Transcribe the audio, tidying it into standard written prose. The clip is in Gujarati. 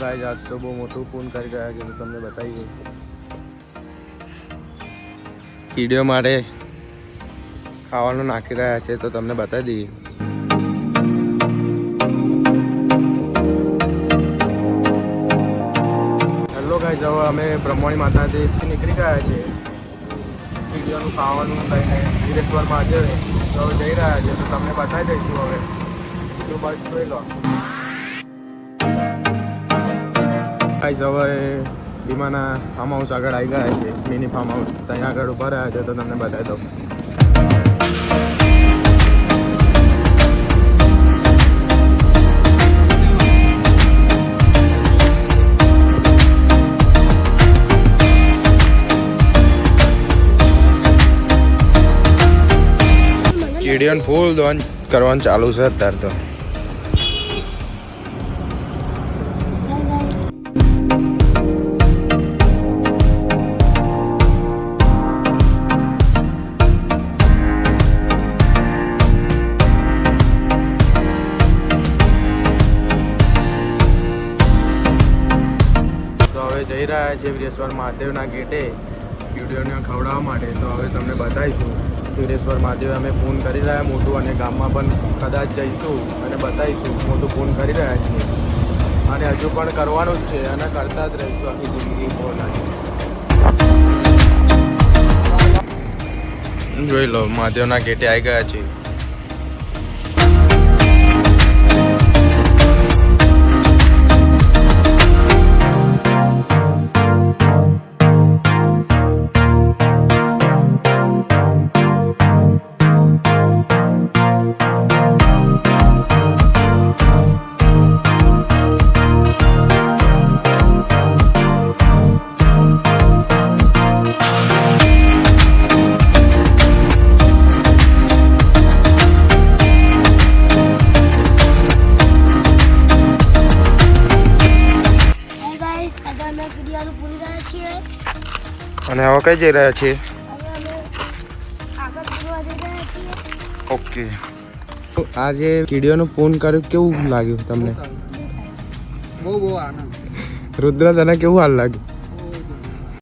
ગાઈસ આજ તો બહુ મોટું ફોન કરી રહ્યા છે, તમને બતાવીએ વિડીયો માટે ખાવાનું નાખી રહ્યા છે તો તમને બતાવી દઈએ। હેલો ગાઈસ, હવે અમે બ્રહ્મણી માતાજીથી નીકળી ગયા છે વિડીયોનું ખાવાનું લઈને વિરેશ્વર મહાદેવ તો હવે જઈ રહ્યા છે તો તમને બતાવી દઈશું। હવે વિડીયો બાદ જોઈ લો ગાઈસ। હવે ભીમાના ફાર્મ હાઉસ આગળ આવી ગયા છે, મિની ફાર્મ હાઉસ ત્યાં આગળ ઉભા રહ્યા છે તો તમને બતાવી દઉં। વિડીયો ફૂલ દોન કરવાનું ચાલુ છે અત્યારે તો। જઈ રહ્યા છે વિરેશ્વર મહાદેવના ગેટે વિડીયોને ખવડાવવા માટે, તો હવે તમને બતાવીશું। વિરેશ્વર મહાદેવ અમે ફોન કરી રહ્યા મોટું, અને ગામમાં પણ કદાચ જઈશું અને બતાવીશું। મોટું ફોન કરી રહ્યા છીએ અને હજુ પણ કરવાનું જ છે અને કરતા જ રહીશું આખી જિંદગી ફોન। જોઈ લો મહાદેવના ગેટે આવી ગયા છીએ। અને હવે કઈ જઈ રહ્યા છીએ? ઓકે, આજે કીડીઓનું ફોન કર્યું, કેવું લાગ્યું તમને? બહુ આનંદ। રુદ્ર તને કેવું હાલ લાગ્યું?